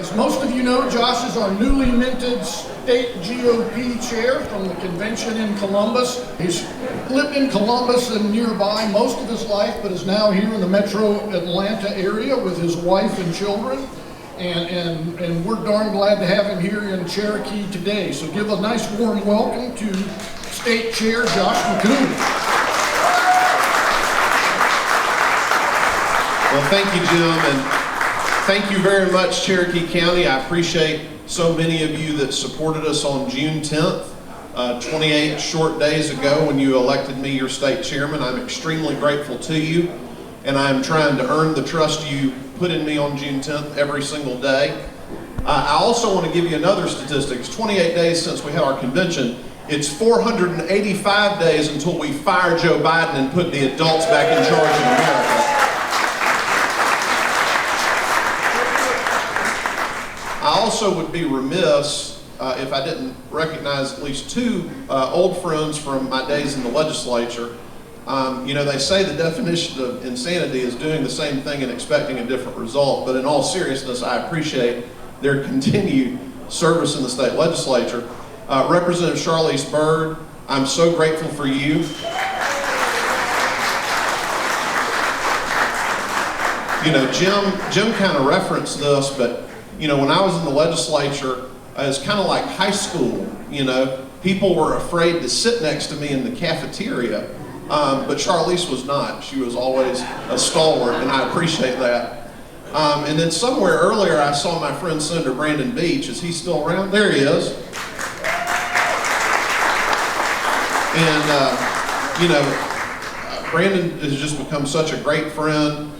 As most of you know, Josh is our newly minted state GOP chair from the convention in Columbus. He's lived in Columbus and nearby most of his life, but is now here in the metro Atlanta area with his wife and children. And we're darn glad to have him here in Cherokee today. So give a nice warm welcome to State Chair Josh McKoon. Well, thank you, Jim, and thank you very much, Cherokee County. I appreciate so many of you that supported us on June 10th, 28 short days ago when you elected me your state chairman. I'm extremely grateful to you, and I'm trying to earn the trust you put in me on June 10th every single day. I also want to give you another statistic. It's 28 days since we had our convention. It's 485 days until we fire Joe Biden and put the adults back in charge of America. I also would be remiss if I didn't recognize at least two old friends from my days in the legislature. You know, they say the definition of insanity is doing the same thing and expecting a different result, but in all seriousness, I appreciate their continued service in the state legislature. Representative Charlize Byrd, I'm so grateful for you. You know, Jim kind of referenced this, but you know, when I was in the legislature, it was kind of like high school. You know, people were afraid to sit next to me in the cafeteria, but Charlize was not. She was always a stalwart, and I appreciate that. And then somewhere earlier, I saw my friend Senator Brandon Beach. Is he still around? There he is. And you know, Brandon has just become such a great friend.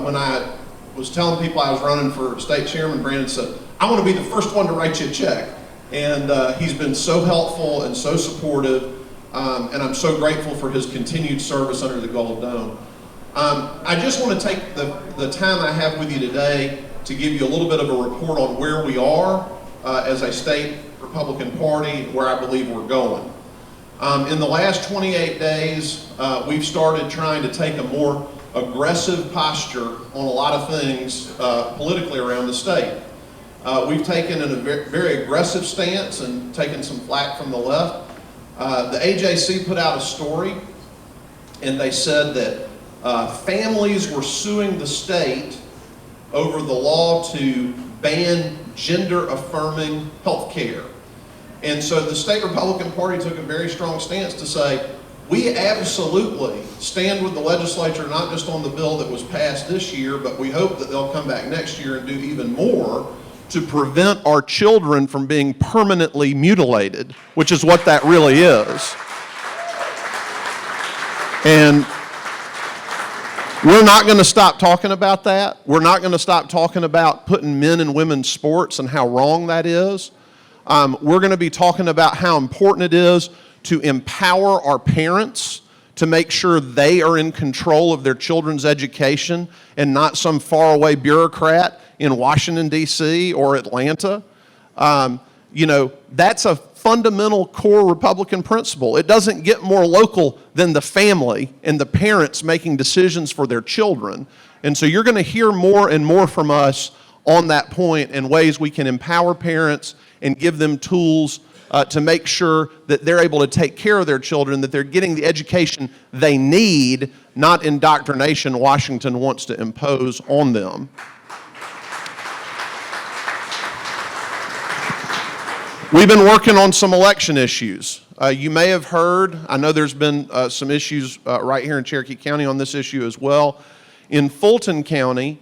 When I was telling people I was running for state chairman, Brandon said, I want to be the first one to write you a check. And he's been so helpful and so supportive, and I'm so grateful for his continued service under the Gold Dome. I just want to take the time I have with you today to give you a little bit of a report on where we are as a state Republican Party, where I believe we're going. In the last 28 days, we've started trying to take a more aggressive posture on a lot of things politically around the state. We've taken a very aggressive stance and taken some flack from the left. The AJC put out a story, and they said that families were suing the state over the law to ban gender-affirming health care. And so the state Republican Party took a very strong stance to say, we absolutely stand with the legislature, not just on the bill that was passed this year, but we hope that they'll come back next year and do even more to prevent our children from being permanently mutilated, which is what that really is. And we're not going to stop talking about that. We're not going to stop talking about putting men in women's sports and how wrong that is. We're going to be talking about how important it is to empower our parents to make sure they are in control of their children's education and not some faraway bureaucrat in Washington, D.C. or Atlanta. You know, that's a fundamental core Republican principle. It doesn't get more local than the family and the parents making decisions for their children. And so you're going to hear more and more from us on that point and ways we can empower parents and give them tools to make sure that they're able to take care of their children, that they're getting the education they need, not indoctrination Washington wants to impose on them. We've been working on some election issues. You may have heard, I know there's been some issues right here in Cherokee County on this issue as well. In Fulton County,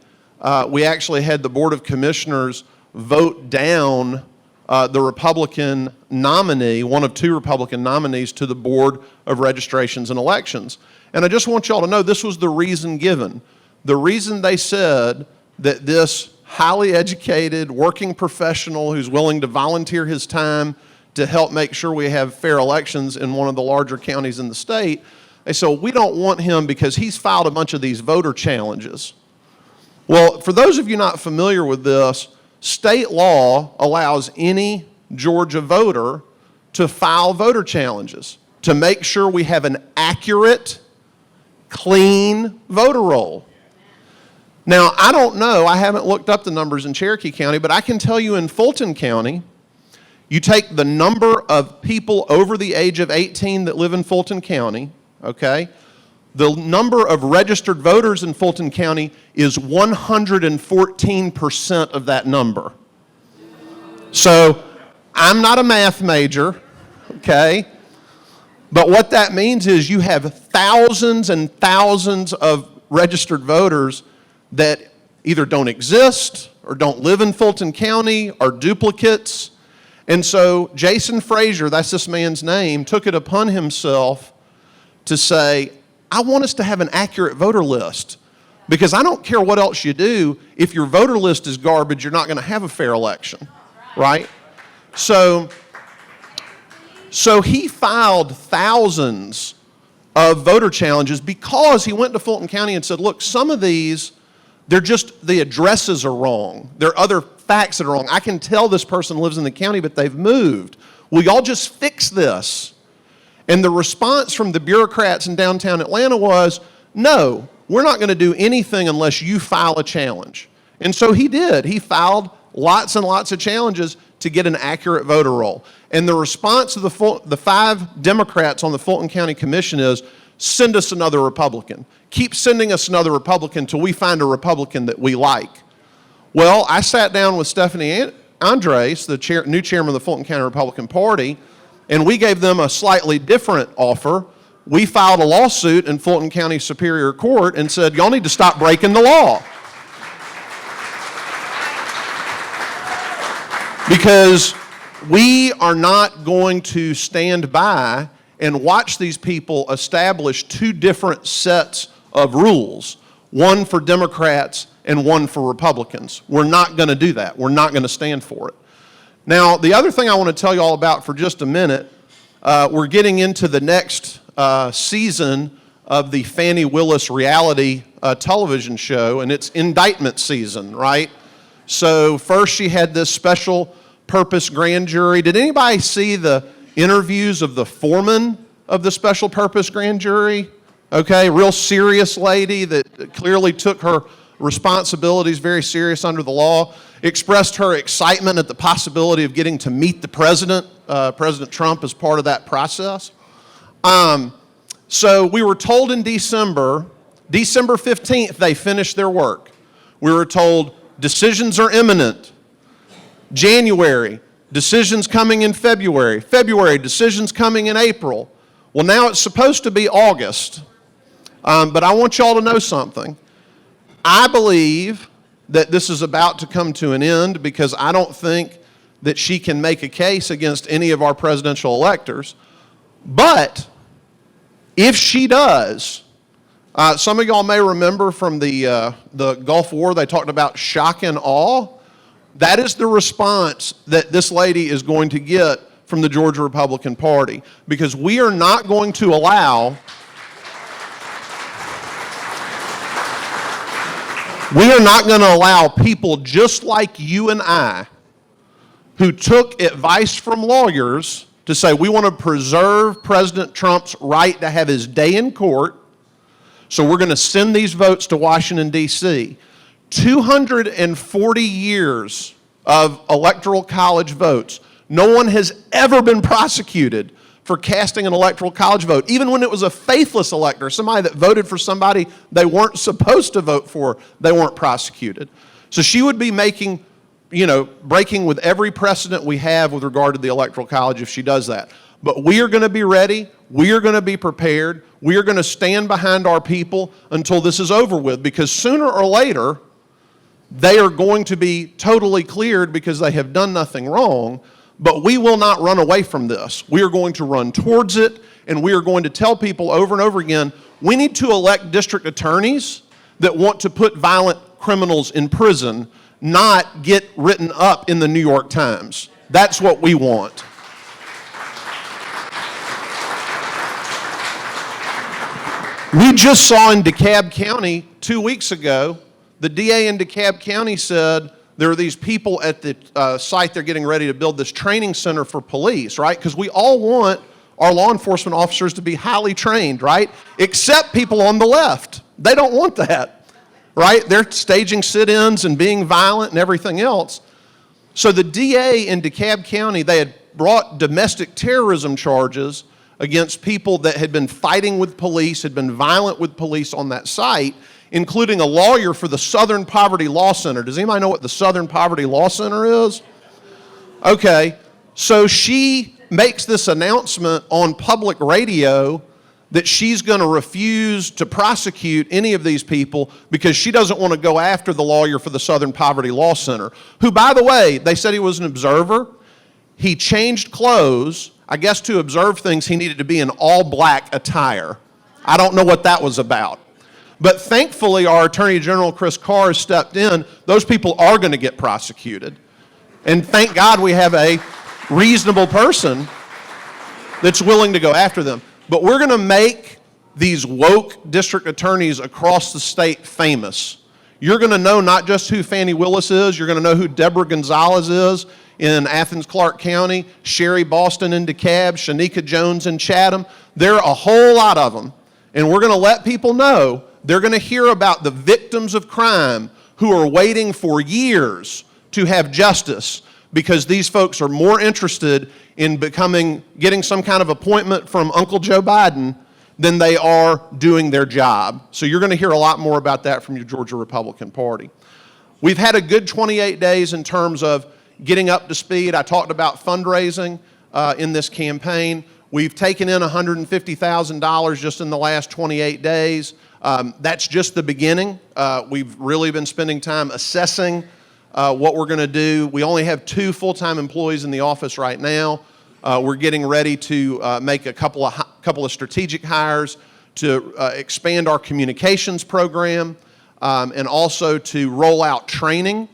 we actually had the Board of Commissioners vote down the Republican nominee, one of two Republican nominees to the Board of Registrations and Elections. And I just want y'all to know this was the reason given. The reason they said that this highly educated working professional who's willing to volunteer his time to help make sure we have fair elections in one of the larger counties in the state, they said, we don't want him because he's filed a bunch of these voter challenges. Well, for those of you not familiar with this, state law allows any Georgia voter to file voter challenges to make sure we have an accurate, clean voter roll. Now, I don't know, I haven't looked up the numbers in Cherokee County, but I can tell you in Fulton County, you take the number of people over the age of 18 that live in Fulton County, okay? The number of registered voters in Fulton County is 114% of that number. So, I'm not a math major, okay? But what that means is you have thousands and thousands of registered voters that either don't exist or don't live in Fulton County, are duplicates. And so Jason Frazier, that's this man's name, took it upon himself to say, I want us to have an accurate voter list. Because I don't care what else you do, if your voter list is garbage, you're not going to have a fair election, right? So he filed thousands of voter challenges because he went to Fulton County and said, look, some of these, they're just, the addresses are wrong. There are other facts that are wrong. I can tell this person lives in the county, but they've moved. Will y'all just fix this? And the response from the bureaucrats in downtown Atlanta was, no, we're not going to do anything unless you file a challenge. And so he did. He filed lots and lots of challenges to get an accurate voter roll. And the response of the 5 Democrats on the Fulton County Commission is, send us another Republican. Keep sending us another Republican till we find a Republican that we like. Well, I sat down with Stephanie Andres, the new chairman of the Fulton County Republican Party, and we gave them a slightly different offer. We filed a lawsuit in Fulton County Superior Court and said, y'all need to stop breaking the law. Because we are not going to stand by and watch these people establish 2 different sets of rules, one for Democrats and one for Republicans. We're not going to do that. We're not going to stand for it. Now, the other thing I want to tell you all about for just a minute, we're getting into the next season of the Fannie Willis reality television show, and it's indictment season, right? So first she had this special purpose grand jury. Did anybody see the interviews of the foreman of the special purpose grand jury? Okay, real serious lady that clearly took her responsibilities very serious under the law, expressed her excitement at the possibility of getting to meet the president, President Trump, as part of that process. So we were told in December 15th, they finished their work. We were told decisions are imminent. January, decisions coming in February. February, decisions coming in April. Well, now it's supposed to be August, but I want y'all to know something. I believe that this is about to come to an end because I don't think that she can make a case against any of our presidential electors. But if she does, some of y'all may remember from the Gulf War, they talked about shock and awe. That is the response that this lady is going to get from the Georgia Republican Party, because we are not going to allow people just like you and I who took advice from lawyers to say we want to preserve President Trump's right to have his day in court, so we're going to send these votes to Washington, D.C. 240 years of electoral college votes. No one has ever been prosecuted for casting an electoral college vote, even when it was a faithless elector, somebody that voted for somebody they weren't supposed to vote for, they weren't prosecuted. So she would be breaking with every precedent we have with regard to the electoral college if she does that. But we are going to be ready. We are going to be prepared. We are going to stand behind our people until this is over with, because sooner or later, they are going to be totally cleared because they have done nothing wrong. But we will not run away from this. We are going to run towards it, and we are going to tell people over and over again, we need to elect district attorneys that want to put violent criminals in prison, not get written up in the New York Times. That's what we want. We just saw in DeKalb County 2 weeks ago, the DA in DeKalb County said there are these people at the site they're getting ready to build this training center for police, right? Because we all want our law enforcement officers to be highly trained, right? Except people on the left. They don't want that, right? They're staging sit-ins and being violent and everything else. So the DA in DeKalb County, they had brought domestic terrorism charges against people that had been fighting with police, had been violent with police on that site, including a lawyer for the Southern Poverty Law Center. Does anybody know what the Southern Poverty Law Center is? Okay, so she makes this announcement on public radio that she's going to refuse to prosecute any of these people because she doesn't want to go after the lawyer for the Southern Poverty Law Center, who, by the way, they said he was an observer. He changed clothes. I guess to observe things, he needed to be in all black attire. I don't know what that was about. But thankfully, our Attorney General, Chris Carr, has stepped in. Those people are going to get prosecuted. And thank God we have a reasonable person that's willing to go after them. But we're going to make these woke district attorneys across the state famous. You're going to know not just who Fannie Willis is, you're going to know who Deborah Gonzalez is in Athens, Clarke County, Sherry Boston in DeKalb, Shanika Jones in Chatham. There are a whole lot of them. And we're going to let people know, they're going to hear about the victims of crime who are waiting for years to have justice because these folks are more interested in getting some kind of appointment from Uncle Joe Biden than they are doing their job. So you're going to hear a lot more about that from your Georgia Republican Party. We've had a good 28 days in terms of getting up to speed. I talked about fundraising in this campaign. We've taken in $150,000 just in the last 28 days. That's just the beginning. We've really been spending time assessing what we're going to do. We only have 2 full-time employees in the office right now. We're getting ready to make a couple of strategic hires to expand our communications program and also to roll out training.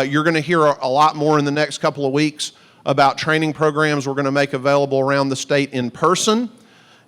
You're going to hear a lot more in the next couple of weeks about training programs we're going to make available around the state in person.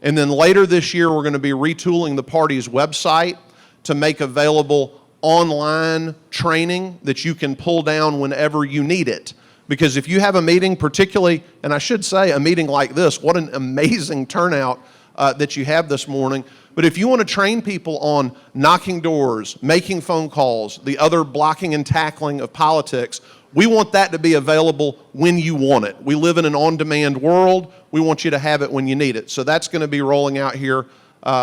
And then later this year, we're going to be retooling the party's website to make available online training that you can pull down whenever you need it. Because if you have a meeting, particularly, and I should say a meeting like this, what an amazing turnout that you have this morning. But if you want to train people on knocking doors, making phone calls, the other blocking and tackling of politics, we want that to be available when you want it. We live in an on-demand world. We want you to have it when you need it. So that's going to be rolling out here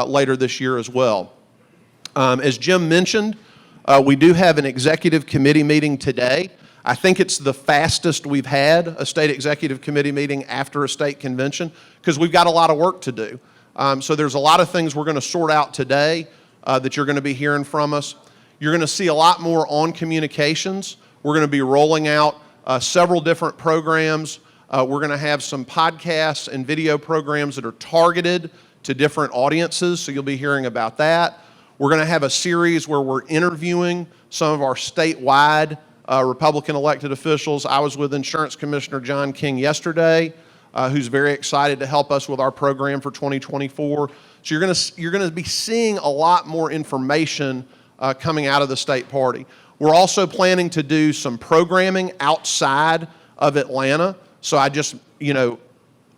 later this year as well. As Jim mentioned, we do have an executive committee meeting today. I think it's the fastest we've had a state executive committee meeting after a state convention because we've got a lot of work to do. So there's a lot of things we're going to sort out today that you're going to be hearing from us. You're going to see a lot more on communications. We're going to be rolling out several different programs. We're going to have some podcasts and video programs that are targeted to different audiences, so you'll be hearing about that. We're going to have a series where we're interviewing some of our statewide Republican elected officials. I was with Insurance Commissioner John King yesterday, who's very excited to help us with our program for 2024. So you're going to be seeing a lot more information coming out of the state party. We're also planning to do some programming outside of Atlanta. So I just,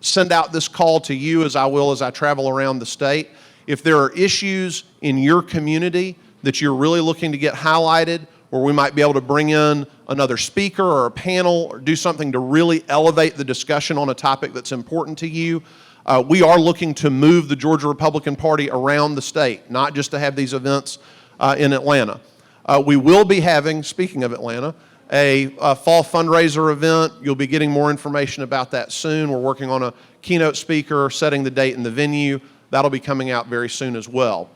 send out this call to you as I travel around the state. If there are issues in your community that you're really looking to get highlighted, where we might be able to bring in another speaker or a panel or do something to really elevate the discussion on a topic that's important to you, we are looking to move the Georgia Republican Party around the state, not just to have these events in Atlanta. We will be having, speaking of Atlanta, a fall fundraiser event. You'll be getting more information about that soon. We're working on a keynote speaker, setting the date and the venue. That'll be coming out very soon as well.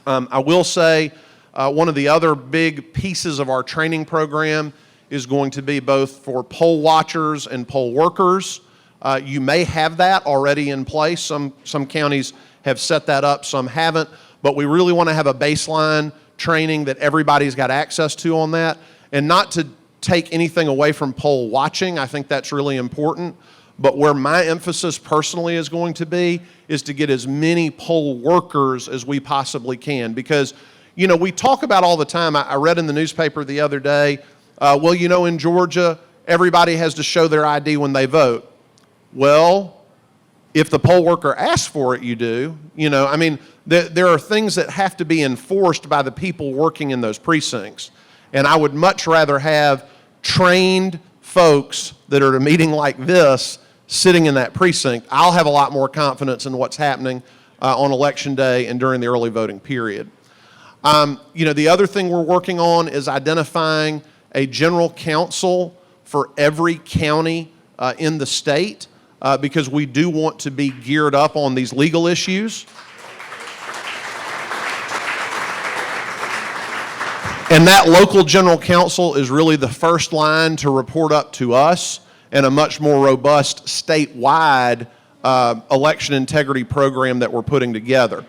I will say one of the other big pieces of our training program is going to be both for poll watchers and poll workers. You may have that already in place. Some counties have set that up, some haven't, but we really want to have a baseline training that everybody's got access to on that. And not to take anything away from poll watching, I think that's really important. But where my emphasis personally is going to be is to get as many poll workers as we possibly can. Because, we talk about all the time, I read in the newspaper the other day, in Georgia, everybody has to show their ID when they vote. Well, if the poll worker asks for it, you do. You know, I mean, there are things that have to be enforced by the people working in those precincts. And I would much rather have trained folks that are at a meeting like this sitting in that precinct. I'll have a lot more confidence in what's happening on Election Day and during the early voting period. You know, the other thing we're working on is identifying a general counsel for every county in the state because we do want to be geared up on these legal issues. And that local general counsel is really the first line to report up to us and a much more robust statewide election integrity program that we're putting together.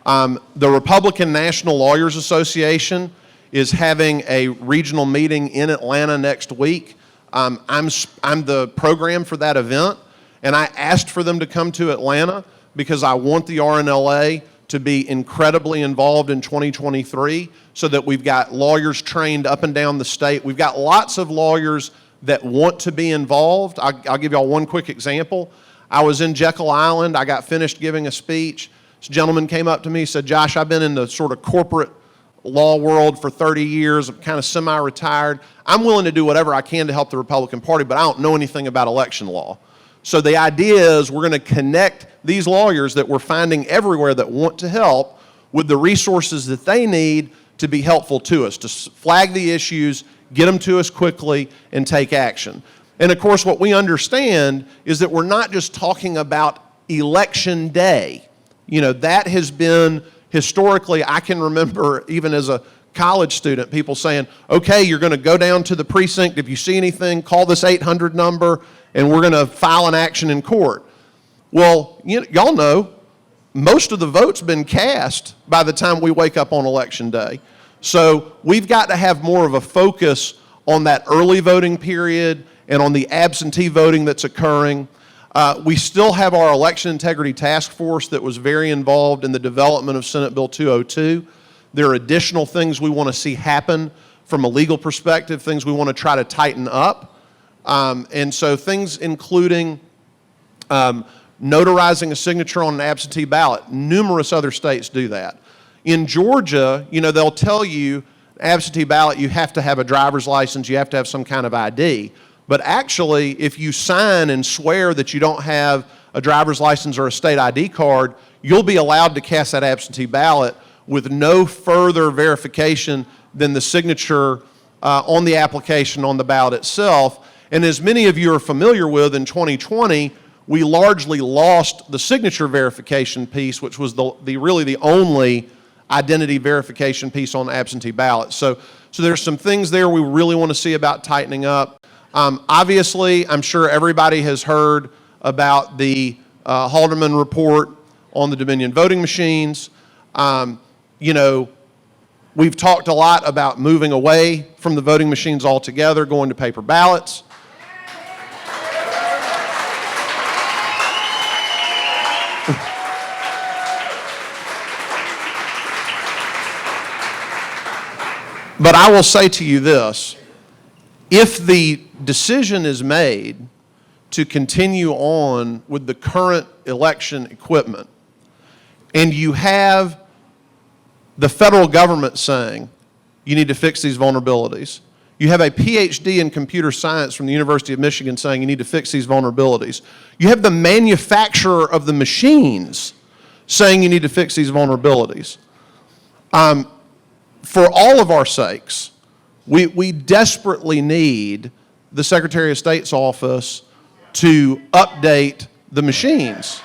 The Republican National Lawyers Association is having a regional meeting in Atlanta next week. I'm the program for that event, and I asked for them to come to Atlanta because I want the RNLA to be incredibly involved in 2023 so that we've got lawyers trained up and down the state. We've got lots of lawyers that want to be involved. I'll give y'all one quick example. I was in Jekyll Island. I got finished giving a speech. This gentleman came up to me and said, Josh, I've been in the sort of corporate law world for 30 years. I'm kind of semi-retired. I'm willing to do whatever I can to help the Republican Party, but I don't know anything about election law. So the idea is we're going to connect these lawyers that we're finding everywhere that want to help with the resources that they need to be helpful to us, to flag the issues, get them to us quickly, and take action. And of course, what we understand is that we're not just talking about election day. You know, that has been historically, I can remember even as a college student, people saying, okay, you're going to go down to the precinct. If you see anything, call this 800 number, and we're going to file an action in court. Well, y'all know, most of the vote's been cast by the time we wake up on election day. So we've got to have more of a focus on that early voting period and on the absentee voting that's occurring. We still have our Election Integrity Task Force that was very involved in the development of Senate Bill 202. There are additional things we want to see happen from a legal perspective, things we want to try to tighten up. And so things including notarizing a signature on an absentee ballot. Numerous other states do that. In Georgia, you know, they'll tell you absentee ballot, you have to have a driver's license, you have to have some kind of ID. But actually, if you sign and swear that you don't have a driver's license or a state ID card, you'll be allowed to cast that absentee ballot with no further verification than the signature on the application on the ballot itself. And as many of you are familiar with, in 2020, we largely lost the signature verification piece, which was really the only identity verification piece on the absentee ballot. So there's some things there we really want to see about tightening up. Obviously, I'm sure everybody has heard about the Haldeman report on the Dominion voting machines. You know, we've talked a lot about moving away from the voting machines altogether, going to paper ballots. But I will say to you this, if the decision is made to continue on with the current election equipment, and you have the federal government saying you need to fix these vulnerabilities, you have a PhD in computer science from the University of Michigan saying you need to fix these vulnerabilities, you have the manufacturer of the machines saying you need to fix these vulnerabilities. For all of our sakes, we desperately need the Secretary of State's office to update the machines.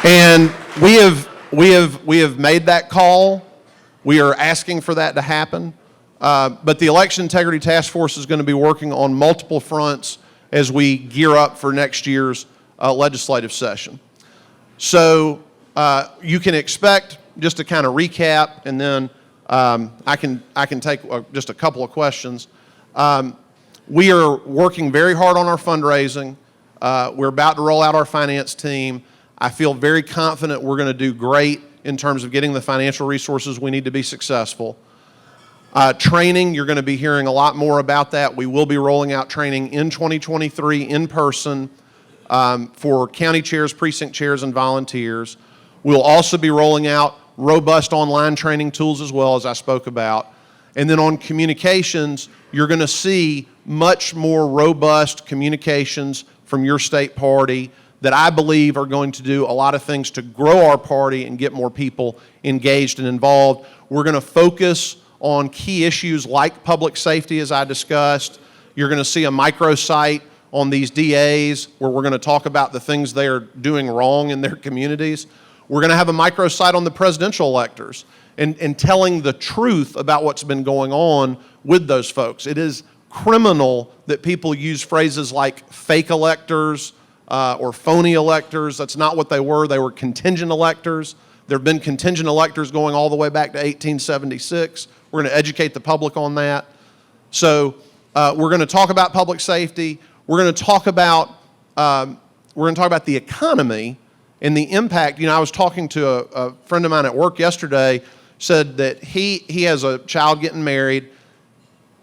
And we have made that call. We are asking for that to happen. But the Election Integrity Task Force is going to be working on multiple fronts as we gear up for next year's legislative session. So you can expect, just to kind of recap, and then I can take just a couple of questions. We are working very hard on our fundraising. We're about to roll out our finance team. I feel very confident we're going to do great in terms of getting the financial resources we need to be successful. Training, you're going to be hearing a lot more about that. We will be rolling out training in 2023 in person for county chairs, precinct chairs, and volunteers. We'll also be rolling out robust online training tools as well, as I spoke about. And then on communications, you're going to see much more robust communications from your state party that I believe are going to do a lot of things to grow our party and get more people engaged and involved. We're going to focus on key issues like public safety, as I discussed. You're going to see a microsite on these DAs where we're going to talk about the things they are doing wrong in their communities. We're going to have a microsite on the presidential electors and telling the truth about what's been going on with those folks. It is criminal that people use phrases like fake electors or phony electors. That's not what they were. They were contingent electors. There have been contingent electors going all the way back to 1876. We're going to educate the public on that. So we're going to talk about public safety. We're going to talk about the economy and the impact. You know, I was talking to a friend of mine at work yesterday, said that he has a child getting married.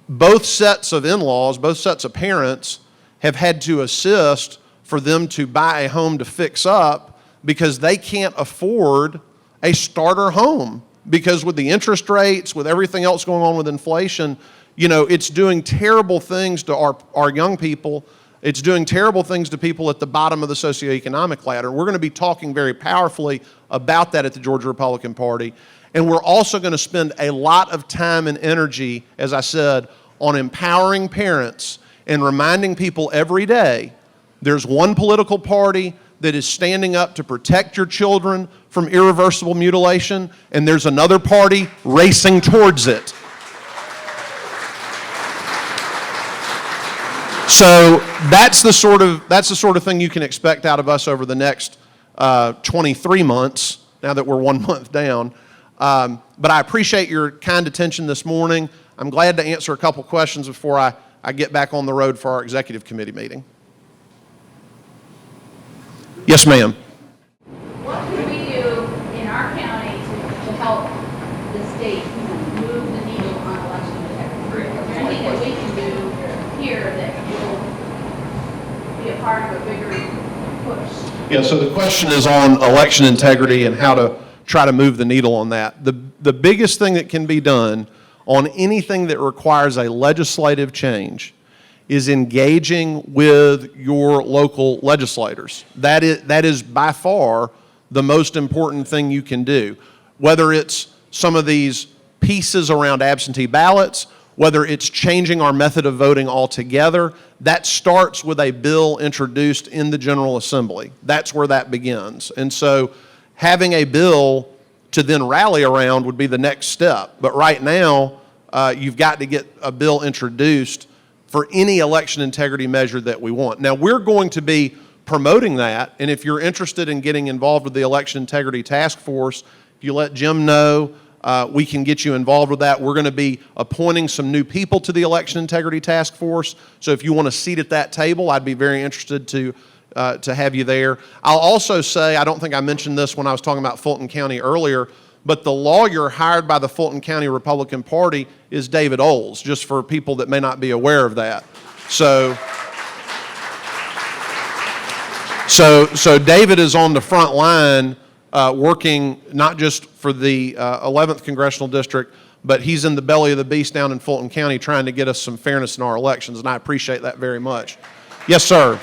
Both sets of in-laws, both sets of parents have had to assist for them to buy a home to fix up because they can't afford a starter home. Because with the interest rates, with everything else going on with inflation, you know, it's doing terrible things to our young people. It's doing terrible things to people at the bottom of the socioeconomic ladder. We're going to be talking very powerfully about that at the Georgia Republican Party. And we're also going to spend a lot of time and energy, as I said, on empowering parents and reminding people every day there's one political party that is standing up to protect your children from irreversible mutilation, and there's another party racing towards it. So that's the sort of thing you can expect out of us over the next 23 months, now that we're 1 month down. But I appreciate your kind attention this morning. I'm glad to answer a couple questions before I get back on the road for our executive committee meeting. Yes, ma'am. What can we do in our county to help the state move the needle on election integrity? Is there anything that we can do here that will be a part of a bigger push? Yeah, so the question is on election integrity and how to try to move the needle on that. The biggest thing that can be done on anything that requires a legislative change is engaging with your local legislators. That is by far the most important thing you can do. Whether it's some of these pieces around absentee ballots, whether it's changing our method of voting altogether, that starts with a bill introduced in the General Assembly. That's where that begins. And so having a bill to then rally around would be the next step. But right now, you've got to get a bill introduced for any election integrity measure that we want. Now, we're going to be promoting that, and if you're interested in getting involved with the Election Integrity Task Force, if you let Jim know, we can get you involved with that. We're going to be appointing some new people to the Election Integrity Task Force, so if you want a seat at that table, I'd be very interested to have you there. I'll also say, I don't think I mentioned this when I was talking about Fulton County earlier, but the lawyer hired by the Fulton County Republican Party is David Oles, just for people that may not be aware of that. So David is on the front line working not just for the 11th Congressional District, but he's in the belly of the beast down in Fulton County trying to get us some fairness in our elections, and I appreciate that very much. Yes, sir.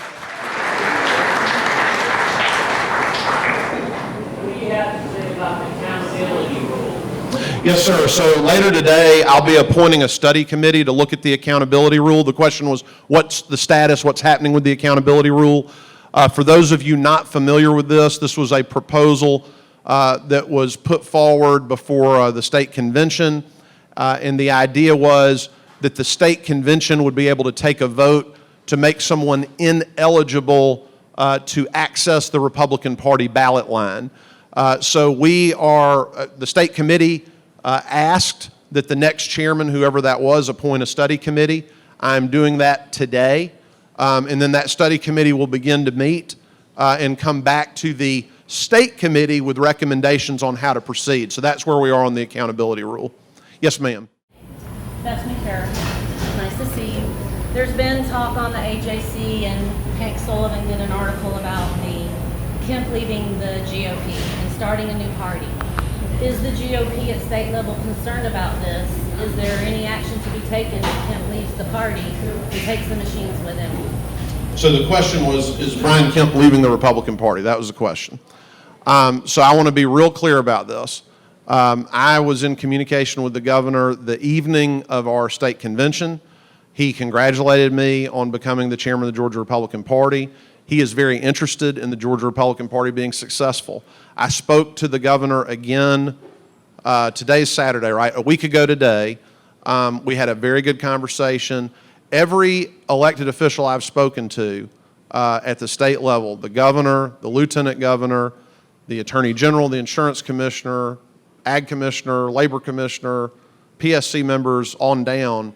Yes, sir. So later today, I'll be appointing a study committee to look at the accountability rule. The question was, what's the status, what's happening with the accountability rule? For those of you not familiar with this was a proposal that was put forward before the state convention. And the idea was that the state convention would be able to take a vote to make someone ineligible to access the Republican Party ballot line. So the state committee asked that the next chairman, whoever that was, appoint a study committee. I'm doing that today. And then that study committee will begin to meet and come back to the state committee with recommendations on how to proceed. So that's where we are on the accountability rule. Yes, ma'am. That's me, Kara. Nice to see you. There's been talk on the AJC, and Hank Sullivan did an article about Kemp leaving the GOP and starting a new party. Is the GOP at state level concerned about this? Is there any action to be taken if Kemp leaves the party and takes the machines with him? So the question was, is Brian Kemp leaving the Republican Party? That was the question. So I want to be real clear about this. I was in communication with the governor the evening of our state convention. He congratulated me on becoming the chairman of the Georgia Republican Party. He is very interested in the Georgia Republican Party being successful. I spoke to the governor again, today's Saturday, right? A week ago today. We had a very good conversation. Every elected official I've spoken to at the state level, the governor, the lieutenant governor, the attorney general, the insurance commissioner, ag commissioner, labor commissioner, PSC members on down,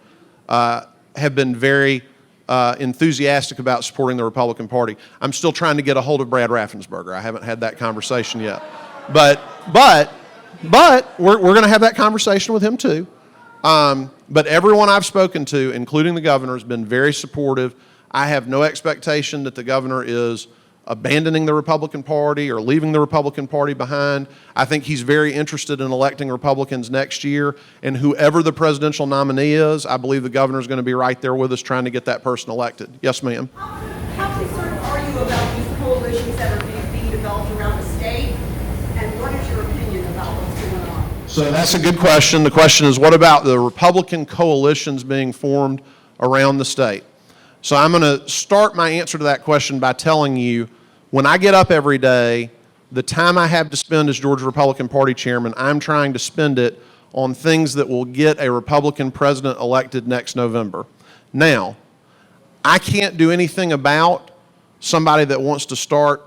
have been very enthusiastic about supporting the Republican Party. I'm still trying to get a hold of Brad Raffensperger. I haven't had that conversation yet. But we're going to have that conversation with him too. But everyone I've spoken to, including the governor, has been very supportive. I have no expectation that the governor is abandoning the Republican Party or leaving the Republican Party behind. I think he's very interested in electing Republicans next year, and whoever the presidential nominee is, I believe the governor is going to be right there with us trying to get that person elected. Yes, ma'am. How concerned are you about these coalitions that are being developed around the state, and what is your opinion about what's going on? So that's a good question. The question is, what about the Republican coalitions being formed around the state? So I'm going to start my answer to that question by telling you, when I get up every day, the time I have to spend as Georgia Republican Party chairman, I'm trying to spend it on things that will get a Republican president elected next November. Now, I can't do anything about somebody that wants to start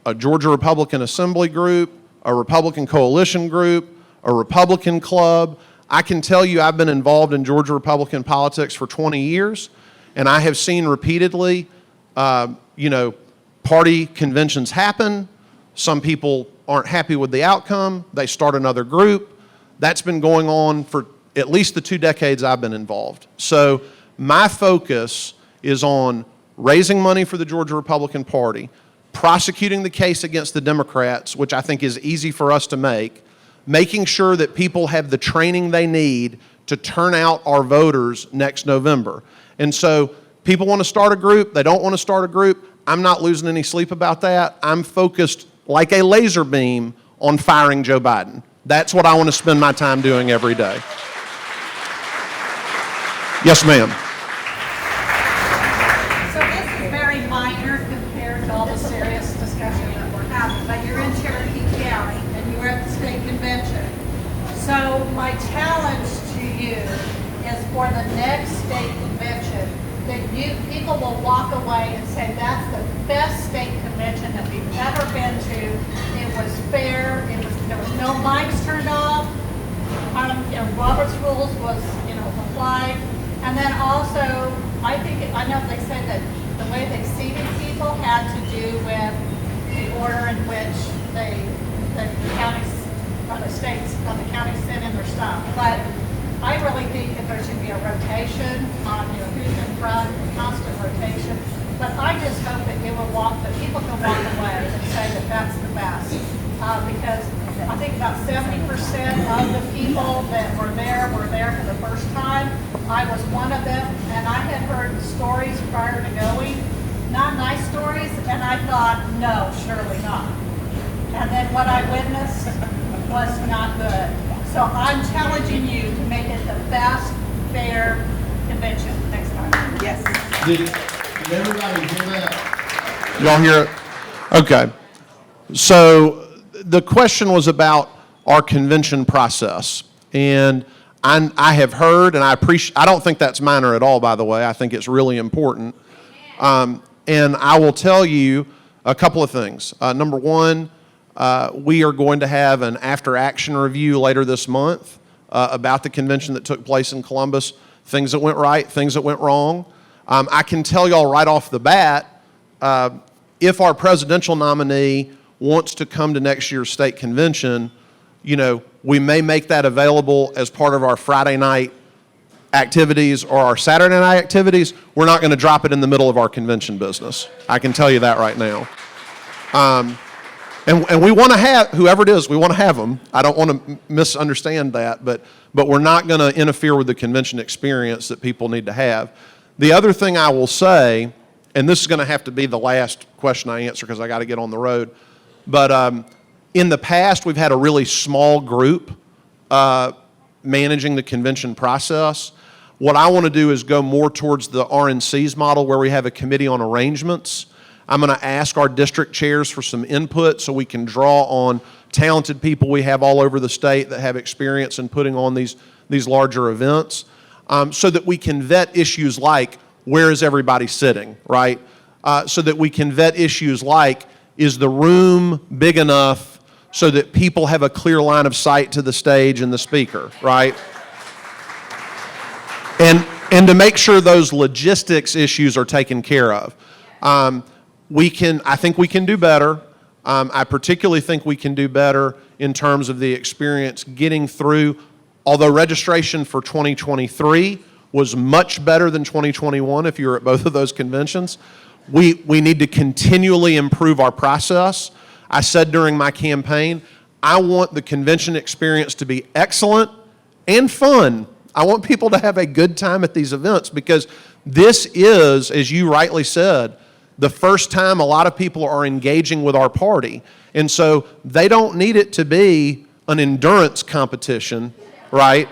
a Georgia Republican Assembly group, a Republican coalition group, a Republican club. I can tell you I've been involved in Georgia Republican politics for 20 years. And I have seen repeatedly, party conventions happen. Some people aren't happy with the outcome. They start another group. That's been going on for at least the 2 decades I've been involved. So my focus is on raising money for the Georgia Republican Party, prosecuting the case against the Democrats, which I think is easy for us to make, making sure that people have the training they need to turn out our voters next November. And so people want to start a group, they don't want to start a group. I'm not losing any sleep about that. I'm focused like a laser beam on firing Joe Biden. That's what I want to spend my time doing every day. Yes, ma'am. So this is very minor compared to all the serious discussion that we're having, but you're in Cherokee County and you were at the state convention. So my challenge to you is for the next state convention, that people will walk away and say that's the best state convention that we've ever been to. It was fair. There was no mics turned off. Robert's rules was applied. And then also, I know they said that the way they seated people had to do with the order in which the counties or the states or the counties sent in their stuff. But I really think that there should be a rotation on who's in front, a constant rotation. But I just hope that people can walk away and say that that's the best. Because I think about 70% of the people that were there for the first time. I was one of them, and I had heard stories prior to going, not nice stories, and I thought, no, surely not. And then what I witnessed was not good. So I'm challenging you to make it the best, fair convention next time. Yes. Did everybody hear that? Y'all hear it? Okay. So the question was about our convention process. And I have heard, and I don't think that's minor at all, by the way. I think it's really important. And I will tell you a couple of things. Number one, we are going to have an after-action review later this month about the convention that took place in Columbus, things that went right, things that went wrong. I can tell y'all right off the bat, if our presidential nominee wants to come to next year's state convention, we may make that available as part of our Friday night activities or our Saturday night activities, we're not going to drop it in the middle of our convention business. I can tell you that right now. And we want to have, whoever it is, we want to have them. I don't want to misunderstand that, but we're not going to interfere with the convention experience that people need to have. The other thing I will say, and this is going to have to be the last question I answer because I got to get on the road, but in the past we've had a really small group managing the convention process. What I want to do is go more towards the RNC's model where we have a committee on arrangements. I'm going to ask our district chairs for some input so we can draw on talented people we have all over the state that have experience in putting on these larger events, so that we can vet issues like where is everybody sitting, right? So that we can vet issues like, is the room big enough so that people have a clear line of sight to the stage and the speaker, right? And to make sure those logistics issues are taken care of. I think we can do better. I particularly think we can do better in terms of the experience getting through, although registration for 2023 was much better than 2021 if you were at both of those conventions. We need to continually improve our process. I said during my campaign, I want the convention experience to be excellent and fun. I want people to have a good time at these events because this is, as you rightly said, the first time a lot of people are engaging with our party. And so they don't need it to be an endurance competition, right?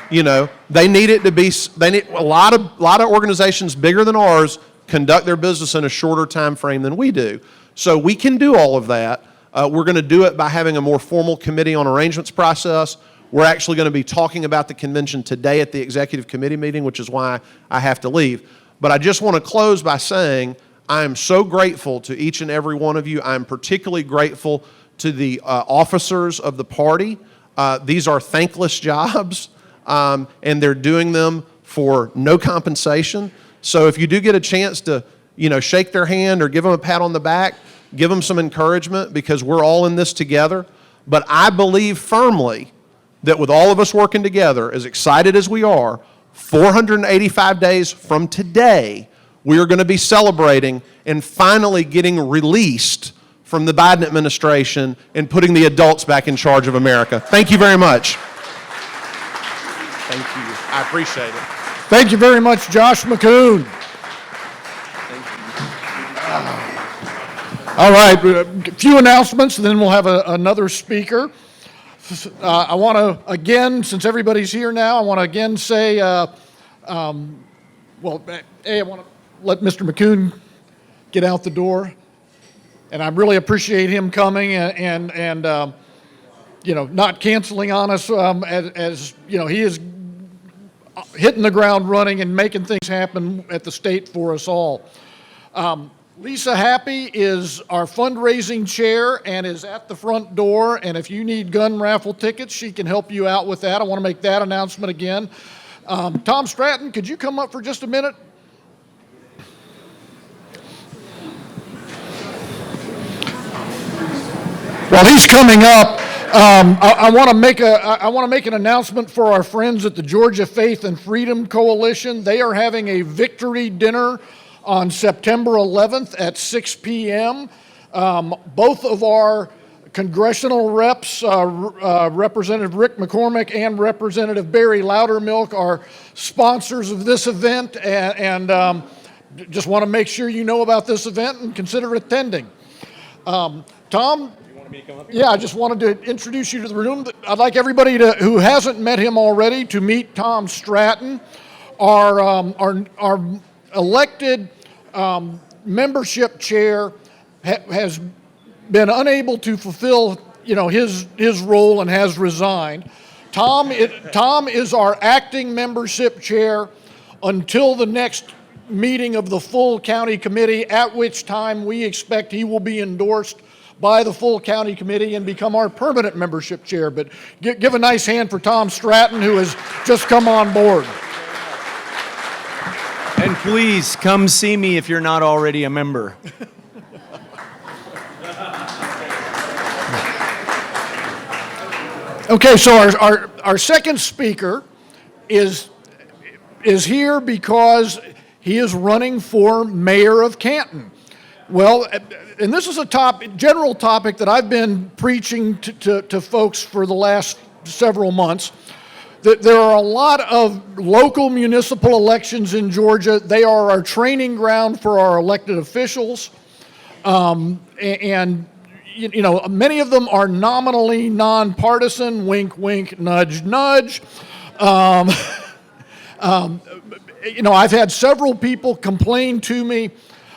You know, they need it to be, a lot of organizations bigger than ours conduct their business in a shorter time frame than we do. So we can do all of that. We're going to do it by having a more formal committee on arrangements process. We're actually going to be talking about the convention today at the executive committee meeting, which is why I have to leave. But I just want to close by saying I am so grateful to each and every one of you. I'm particularly grateful to the officers of the party. These are thankless jobs, and they're doing them for no compensation. So if you do get a chance to, shake their hand or give them a pat on the back, give them some encouragement because we're all in this together. But I believe firmly that with all of us working together, as excited as we are, 485 days from today, we are going to be celebrating and finally getting released from the Biden administration and putting the adults back in charge of America. Thank you very much. Thank you. I appreciate it. Thank you very much, Josh McKoon. All right, a few announcements, and then we'll have another speaker. I want to, again, since everybody's here now, I want to again say, I want to let Mr. McKoon get out the door, and I really appreciate him coming and not canceling on us as he is hitting the ground running and making things happen at the state for us all. Lisa Happy is our fundraising chair and is at the front door, and if you need gun raffle tickets, she can help you out with that. I want to make that announcement again. Tom Stratton, could you come up for just a minute? While he's coming up, I want to make an announcement for our friends at the Georgia Faith and Freedom Coalition. They are having a victory dinner on September 11th at 6 p.m. Both of our congressional reps, Representative Rick McCormick and Representative Barry Loudermilk, are sponsors of this event, and just want to make sure you know about this event and consider attending. Tom? Yeah, I just wanted to introduce you to the room. I'd like everybody who hasn't met him already to meet Tom Stratton, our elected membership chair has been unable to fulfill his role and has resigned. Tom is our acting membership chair until the next meeting of the full county committee, at which time we expect he will be endorsed by the full county committee and become our permanent membership chair. But give a nice hand for Tom Stratton, who has just come on board. And please come see me if you're not already a member. Okay, so our second speaker is is here because he is running for mayor of Canton. Well, and this is a general topic that I've been preaching to folks for the last several months, that there are a lot of local municipal elections in Georgia. They are our training ground for our elected officials. And you know, many of them are nominally nonpartisan, wink, wink, nudge, nudge. You know, I've had several people complain to me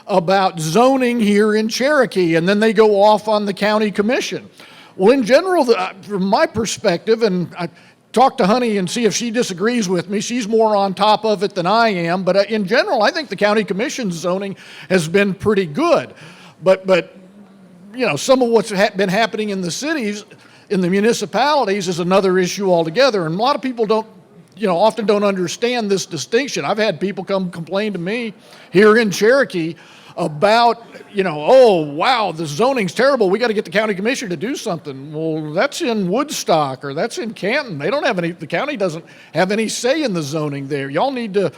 about zoning here in Cherokee, and then they go off on the county commission. Well, in general, from my perspective, and I talk to Honey and see if she disagrees with me, she's more on top of it than I am, but in general, I think the county commission's zoning has been pretty good. But you know, some of what's been happening in the cities, in the municipalities, is another issue altogether, and a lot of people often don't understand this distinction. I've had people come complain to me here in Cherokee about, oh, wow, the zoning's terrible. We got to get the county commissioner to do something. Well, that's in Woodstock or that's in Canton. The county doesn't have any say in the zoning there. Y'all need to,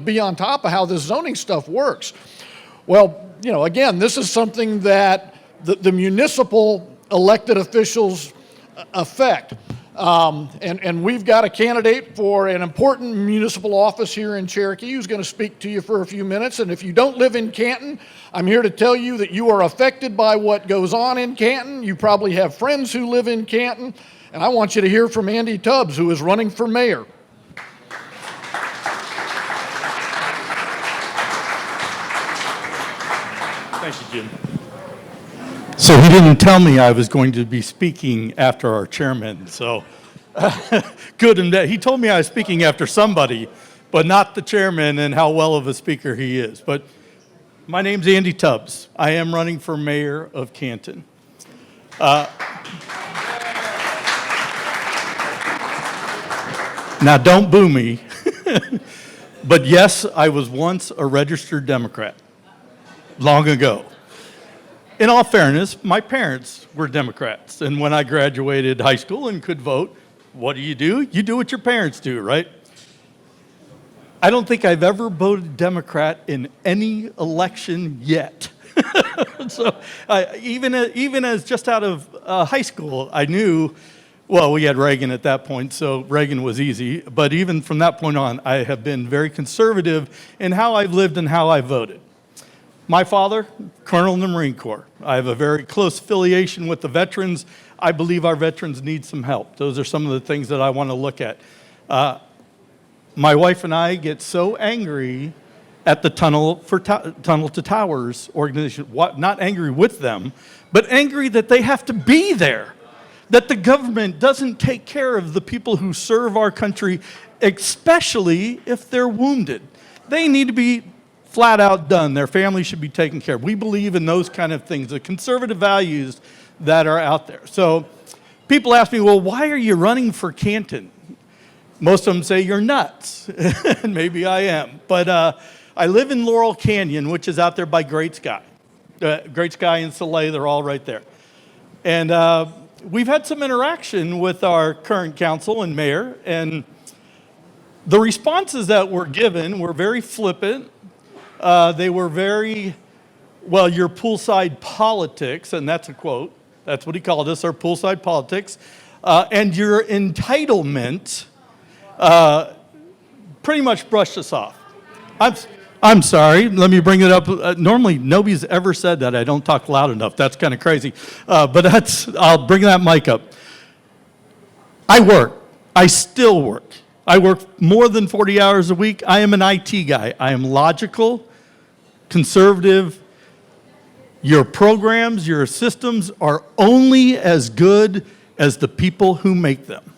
be on top of how this zoning stuff works. Well, again, this is something that the municipal elected officials affect. And we've got a candidate for an important municipal office here in Cherokee who's going to speak to you for a few minutes. And if you don't live in Canton, I'm here to tell you that you are affected by what goes on in Canton. You probably have friends who live in Canton. And I want you to hear from Andy Tubbs, who is running for mayor. Thank you, Jim. So he didn't tell me I was going to be speaking after our chairman, so good and bad. He told me I was speaking after somebody, but not the chairman and how well of a speaker he is. But my name's Andy Tubbs. I am running for mayor of Canton. Now, don't boo me, but yes, I was once a registered Democrat, long ago. In all fairness, my parents were Democrats, and when I graduated high school and could vote, what do? You do what your parents do, right? I don't think I've ever voted Democrat in any election yet. So even as just out of high school, I knew, well, we had Reagan at that point, so Reagan was easy, but even from that point on, I have been very conservative in how I've lived and how I voted. My father, Colonel in the Marine Corps. I have a very close affiliation with the veterans. I believe our veterans need some help. Those are some of the things that I want to look at. My wife and I get so angry at the Tunnel to Towers organization. Not angry with them, but angry that they have to be there, that the government doesn't take care of the people who serve our country, especially if they're wounded. They need to be flat out done. Their family should be taken care of. We believe in those kind of things, the conservative values that are out there. So people ask me, well, why are you running for Canton? Most of them say you're nuts, and maybe I am. But I live in Laurel Canyon, which is out there by Great Sky. Great Sky and Soleil, they're all right there. And we've had some interaction with our current council and mayor, and the responses that were given were very flippant. They were very, well, your poolside politics, and that's a quote. That's what he called us, our poolside politics. And your entitlement pretty much brushed us off. I'm sorry, let me bring it up. Normally, nobody's ever said that. I don't talk loud enough. That's kind of crazy. But I'll bring that mic up. I work. I still work. I work more than 40 hours a week. I am an IT guy. I am logical, conservative. Your programs, your systems are only as good as the people who make them,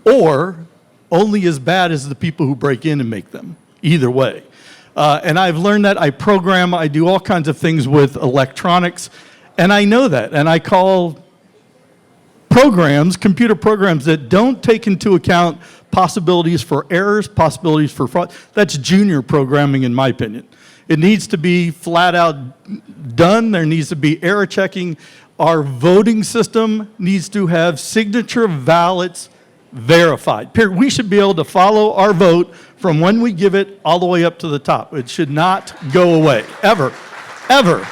or only as bad as the people who break in and make them. Either way. And I've learned that. I program, I do all kinds of things with electronics, and I know that. And I call programs, computer programs that don't take into account possibilities for errors, possibilities for fraud. That's junior programming, in my opinion. It needs to be flat out done. There needs to be error checking. Our voting system needs to have signature ballots verified. We should be able to follow our vote from when we give it all the way up to the top. It should not go away, ever, ever.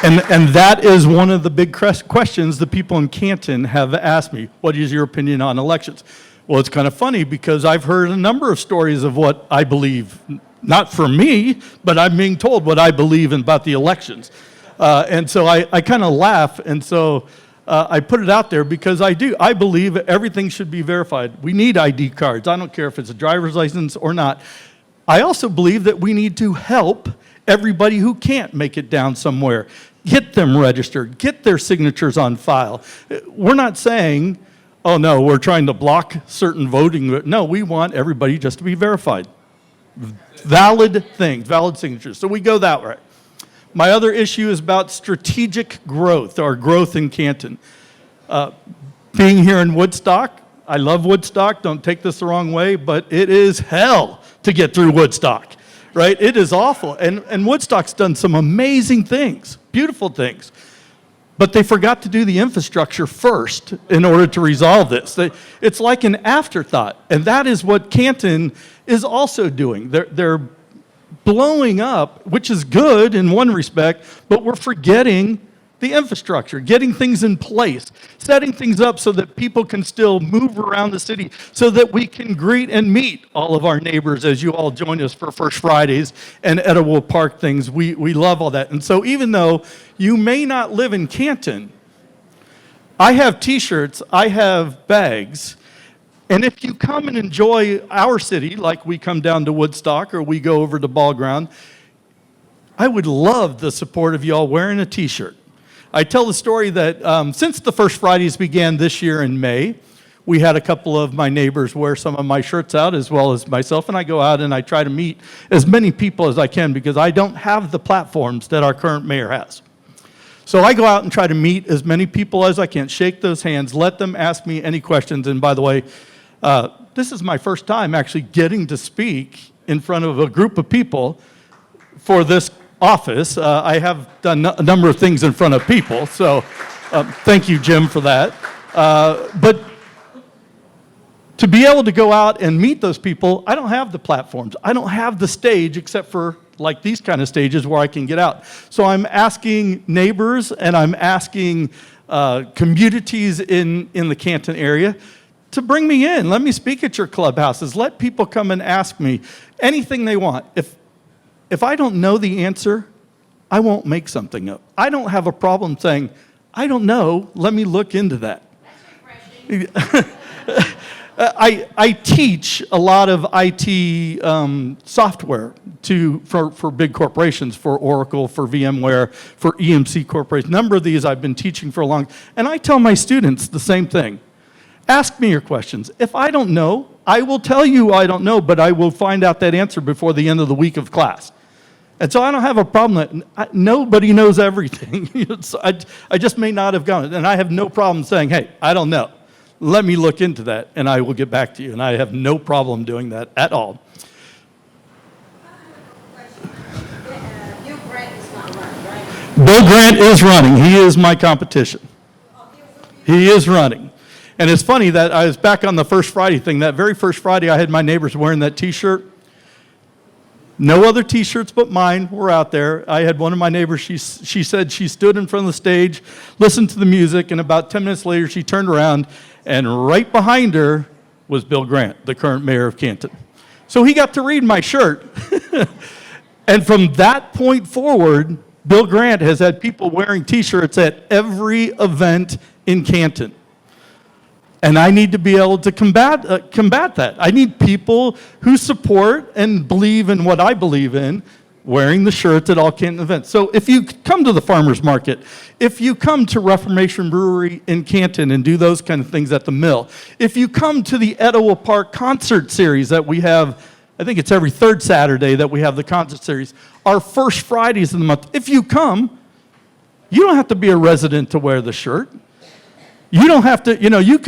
And that is one of the big questions the people in Canton have asked me. What is your opinion on elections? Well, it's kind of funny because I've heard a number of stories of what I believe, not from me, but I'm being told what I believe about the elections. And so I kind of laugh, and so I put it out there because I do. I believe everything should be verified. We need ID cards. I don't care if it's a driver's license or not. I also believe that we need to help everybody who can't make it down somewhere. Get them registered, get their signatures on file. We're not saying, oh no, we're trying to block certain voting. No, we want everybody just to be verified. Valid things, valid signatures. So we go that way. My other issue is about strategic growth, or growth in Canton. Being here in Woodstock, I love Woodstock, don't take this the wrong way, but it is hell to get through Woodstock. Right? It is awful. And Woodstock's done some amazing things, beautiful things. But they forgot to do the infrastructure first in order to resolve this. It's like an afterthought. And that is what Canton is also doing. They're blowing up, which is good in one respect, but we're forgetting the infrastructure, getting things in place, setting things up so that people can still move around the city, so that we can greet and meet all of our neighbors as you all join us for First Fridays and Edible Park things. We love all that. And so even though you may not live in Canton, I have t-shirts, I have bags, and if you come and enjoy our city, like we come down to Woodstock or we go over to Ball Ground, I would love the support of y'all wearing a t-shirt. I tell the story that since the First Fridays began this year in May, we had a couple of my neighbors wear some of my shirts out, as well as myself, and I go out and I try to meet as many people as I can because I don't have the platforms that our current mayor has. So I go out and try to meet as many people as I can, shake those hands, let them ask me any questions. And by the way, this is my first time actually getting to speak in front of a group of people for this office. I have done a number of things in front of people, so thank you, Jim, for that. But to be able to go out and meet those people, I don't have the platforms. I don't have the stage except for like these kind of stages where I can get out. So I'm asking neighbors and I'm asking communities in the Canton area to bring me in. Let me speak at your clubhouses. Let people come and ask me anything they want. If I don't know the answer, I won't make something up. I don't have a problem saying, I don't know, let me look into that. I teach a lot of IT software for big corporations, for Oracle, for VMware, for EMC Corporation. A number of these I've been teaching for a long time. And I tell my students the same thing. Ask me your questions. If I don't know, I will tell you I don't know, but I will find out that answer before the end of the week of class. And so I don't have a problem that nobody knows everything. I just may not have gone. And I have no problem saying, hey, I don't know. Let me look into that, and I will get back to you. And I have no problem doing that at all. Bill Grant is not running, right? Bill Grant is running. He is my competition. He is running. And it's funny that I was back on the First Friday thing. That very first Friday, I had my neighbors wearing that T-shirt. No other T-shirts but mine were out there. I had one of my neighbors, she said she stood in front of the stage, listened to the music, and about 10 minutes later, she turned around, and right behind her was Bill Grant, the current mayor of Canton. So he got to read my shirt. And from that point forward, Bill Grant has had people wearing T-shirts at every event in Canton. And I need to be able to combat that. I need people who support and believe in what I believe in wearing the shirts at all Canton events. So if you come to the farmer's market, if you come to Reformation Brewery in Canton and do those kind of things at the mill, if you come to the Edible Park concert series that we have, I think it's every third Saturday that we have the concert series, our first Fridays of the month, if you come, you don't have to be a resident to wear the shirt. You don't have to, you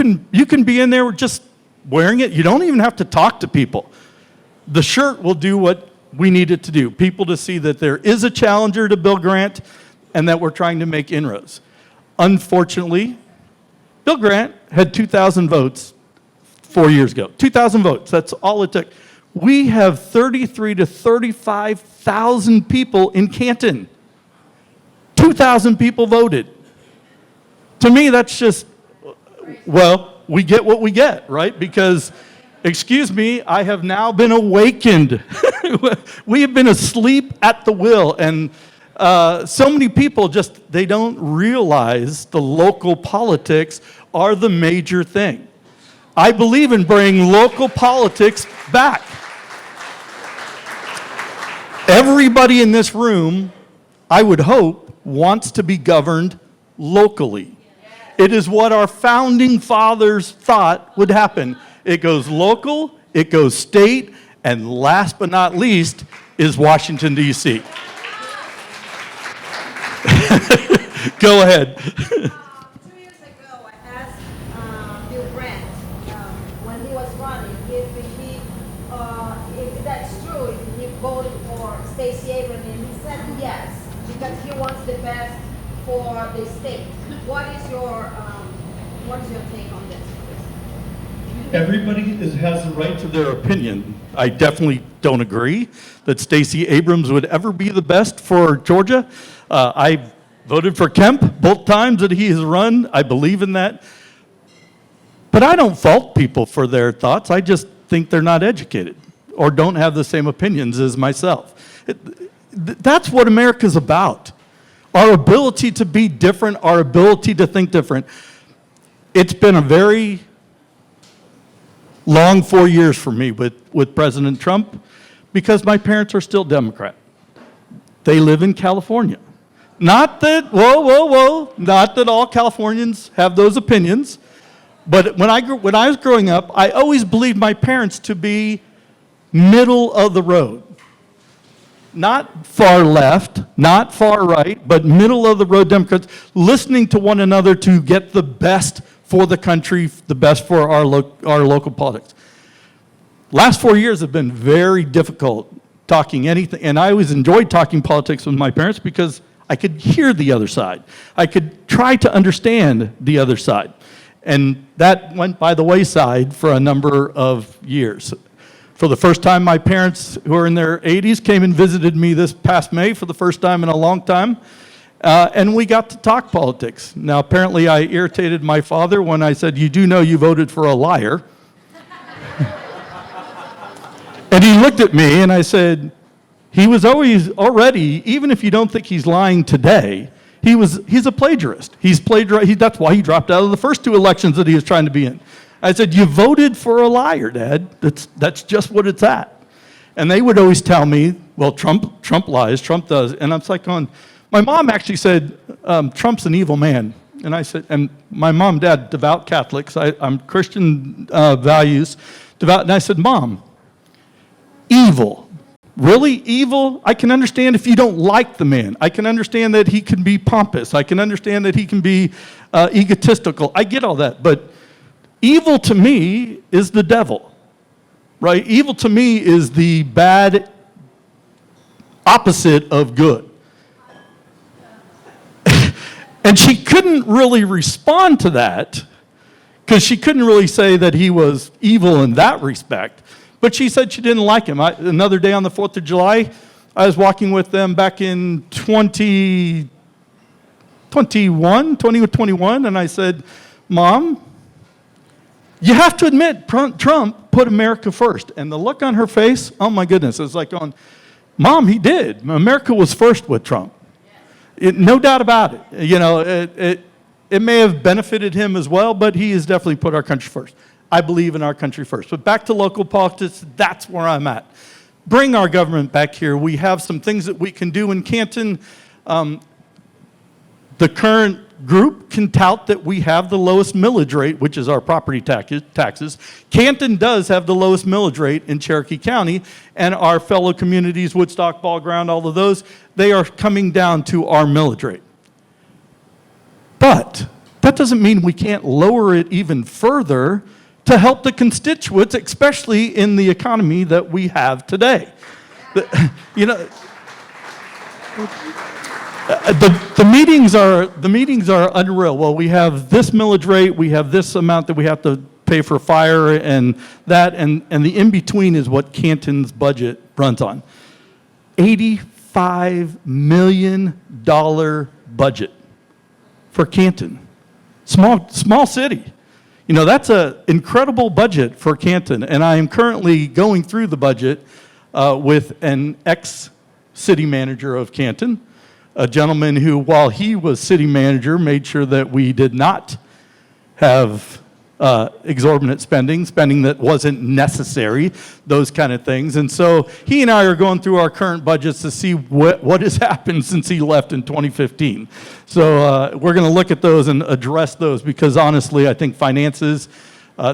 can be in there just wearing it. You don't even have to talk to people. The shirt will do what we need it to do. People to see that there is a challenger to Bill Grant and that we're trying to make inroads. Unfortunately, Bill Grant had 2,000 votes 4 years ago. 2,000 votes, that's all it took. We have 33 to 35,000 people in Canton. 2,000 people voted. To me, that's just, well, we get what we get, right? Because, excuse me, I have now been awakened. We have been asleep at the wheel, and so many people just, they don't realize the local politics are the major thing. I believe in bringing local politics back. Everybody in this room, I would hope, wants to be governed locally. It is what our founding fathers thought would happen. It goes local, it goes state, and last but not least is Washington, D.C. Go ahead. 2 years ago, I asked Bill Brandt, when he was running, if that's true, if he voted for Stacey Abrams, and he said yes, because he wants the best for the state. What is your take on this? Everybody has the right to their opinion. I definitely don't agree that Stacey Abrams would ever be the best for Georgia. I voted for Kemp both times that he has run. I believe in that. But I don't fault people for their thoughts. I just think they're not educated or don't have the same opinions as myself. That's what America's about. Our ability to be different, our ability to think different. It's been a very long 4 years for me with President Trump because my parents are still Democrat. They live in California. Not that, not that all Californians have those opinions, but when I was growing up, I always believed my parents to be middle of the road. Not far left, not far right, but middle of the road Democrats, listening to one another to get the best for the country, the best for our local politics. Last 4 years have been very difficult talking anything, and I always enjoyed talking politics with my parents because I could hear the other side. I could try to understand the other side. And that went by the wayside for a number of years. For the first time, my parents, who are in their 80s, came and visited me this past May for the first time in a long time. And we got to talk politics. Now, apparently, I irritated my father when I said, "You do know you voted for a liar." And he looked at me and I said, he was already, even if you don't think he's lying today, he's a plagiarist. That's why he dropped out of the first two elections that he was trying to be in. I said, "You voted for a liar, Dad. That's just what it's at." And they would always tell me, "Well, Trump lies, Trump does." And I'm like going, my mom actually said, "Trump's an evil man." And I said, and my mom and dad, devout Catholics, I'm Christian values, devout, and I said, "Mom, evil. Really evil? I can understand if you don't like the man. I can understand that he can be pompous. I can understand that he can be egotistical. I get all that. But evil to me is the devil, right? Evil to me is the bad opposite of good." And she couldn't really respond to that because she couldn't really say that he was evil in that respect. But she said she didn't like him. Another day on the 4th of July, I was walking with them back in 2021, and I said, "Mom, you have to admit Trump put America first." And the look on her face, oh my goodness, it was like going, "Mom, he did. America was first with Trump." No doubt about it. You know, it may have benefited him as well, but he has definitely put our country first. I believe in our country first. But back to local politics, that's where I'm at. Bring our government back here. We have some things that we can do in Canton. The current group can tout that we have the lowest millage rate, which is our property taxes. Canton does have the lowest millage rate in Cherokee County, and our fellow communities, Woodstock, Ball Ground, all of those, they are coming down to our millage rate. But that doesn't mean we can't lower it even further to help the constituents, especially in the economy that we have today. You know, the meetings are unreal. Well, we have this millage rate, we have this amount that we have to pay for fire and that, and the in-between is what Canton's budget runs on. $85 million budget for Canton. Small city. You know, that's an incredible budget for Canton, and I am currently going through the budget with an ex-city manager of Canton, a gentleman who, while he was city manager, made sure that we did not have exorbitant spending that wasn't necessary, those kind of things. And so he and I are going through our current budgets to see what has happened since he left in 2015. So we're going to look at those and address those because honestly, I think finances,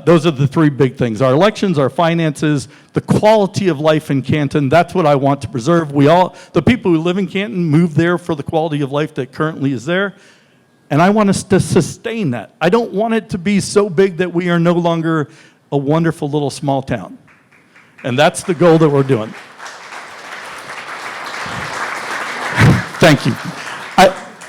those are the three big things. Our elections, our finances, the quality of life in Canton, that's what I want to preserve. The people who live in Canton move there for the quality of life that currently is there. And I want us to sustain that. I don't want it to be so big that we are no longer a wonderful little small town. And that's the goal that we're doing. Thank you.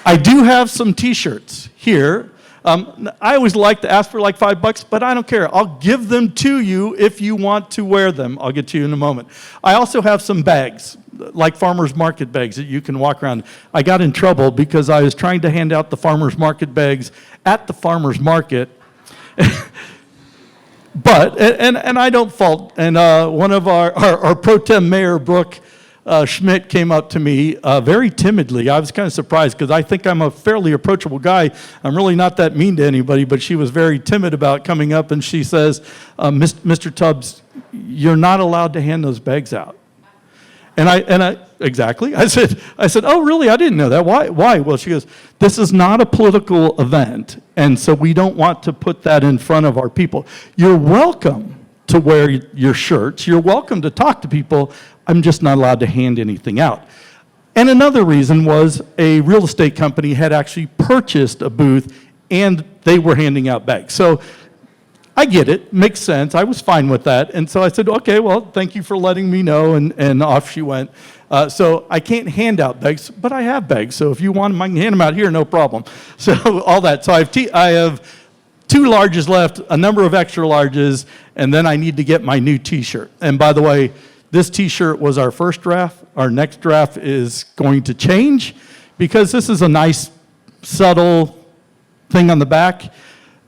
I do have some t-shirts here. I always like to ask for like $5, but I don't care. I'll give them to you if you want to wear them. I'll get to you in a moment. I also have some bags, like farmers market bags that you can walk around. I got in trouble because I was trying to hand out the farmers market bags at the farmers market. But, and I don't fault, and one of our pro tem mayor, Brooke Schmidt, came up to me very timidly. I was kind of surprised because I think I'm a fairly approachable guy. I'm really not that mean to anybody, but she was very timid about coming up, and she says, Mr. Tubbs, you're not allowed to hand those bags out. And I exactly. I said, oh, really? I didn't know that. Why? Well, she goes, this is not a political event, and so we don't want to put that in front of our people. You're welcome to wear your shirts. You're welcome to talk to people. I'm just not allowed to hand anything out. And another reason was a real estate company had actually purchased a booth, and they were handing out bags. So I get it, makes sense. I was fine with that. And so I said, okay, well, thank you for letting me know, and off she went. So I can't hand out bags, but I have bags. So if you want them, I can hand them out here, no problem. So all that. So I have 2 larges left, a number of extra larges, and then I need to get my new t-shirt. And by the way, this t-shirt was our first draft. Our next draft is going to change because this is a nice, subtle thing on the back.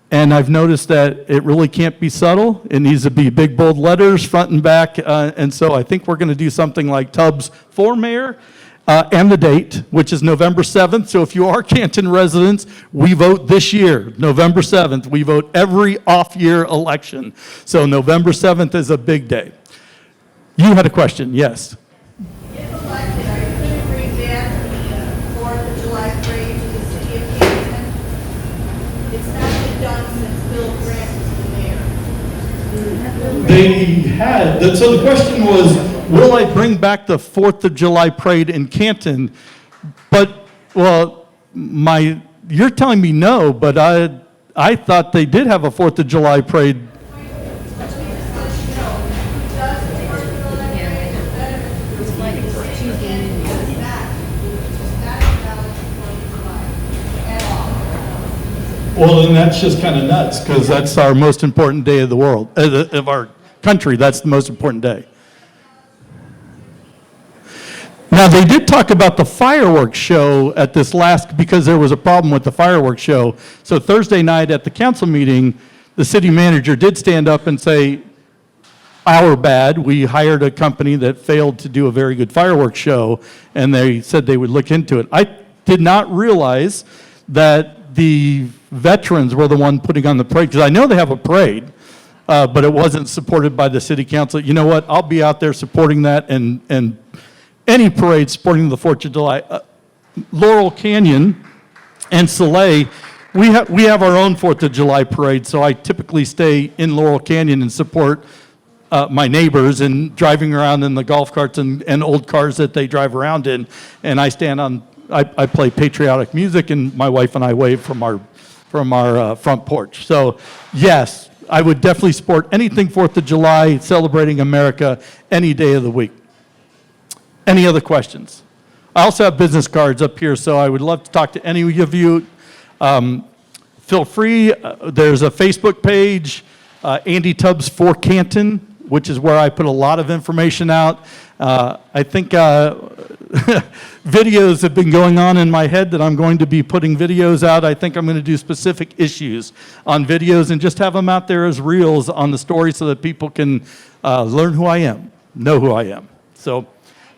And I've noticed that it really can't be subtle. It needs to be big, bold letters, front and back. And so I think we're going to do something like Tubbs for mayor and the date, which is November 7th. So if you are Canton residents, we vote this year, November 7th. We vote every off-year election. So November 7th is a big day. You had a question, yes. If elected, are you going to bring back the 4th of July parade to the city of Canton? It's not been done since Bill Grant was the mayor. They had, so the question was, will I bring back the 4th of July parade in Canton? But, well, you're telling me no, but I thought they did have a 4th of July parade. Well, then that's just kind of nuts, because that's our most important day of the world, of our country. That's the most important day. Now, they did talk about the fireworks show at this last, because there was a problem with the fireworks show. So Thursday night at the council meeting, the city manager did stand up and say, our bad, we hired a company that failed to do a very good fireworks show, and they said they would look into it. I did not realize that the veterans were the one putting on the parade, because I know they have a parade, but it wasn't supported by the city council. You know what? I'll be out there supporting that, and any parade supporting the 4th of July. Laurel Canyon and Soleil, we have our own 4th of July parade, so I typically stay in Laurel Canyon and support my neighbors and driving around in the golf carts and old cars that they drive around in, and I stand on. I play patriotic music, and my wife and I wave from our front porch. So, yes, I would definitely support anything 4th of July, celebrating America, any day of the week. Any other questions? I also have business cards up here, so I would love to talk to any of you. Feel free. There's a Facebook page. Andy Tubbs for Canton, which is where I put a lot of information out. I think videos have been going on in my head that I'm going to be putting videos out. I think I'm going to do specific issues on videos and just have them out there as reels on the story so that people can learn who I am, know who I am. So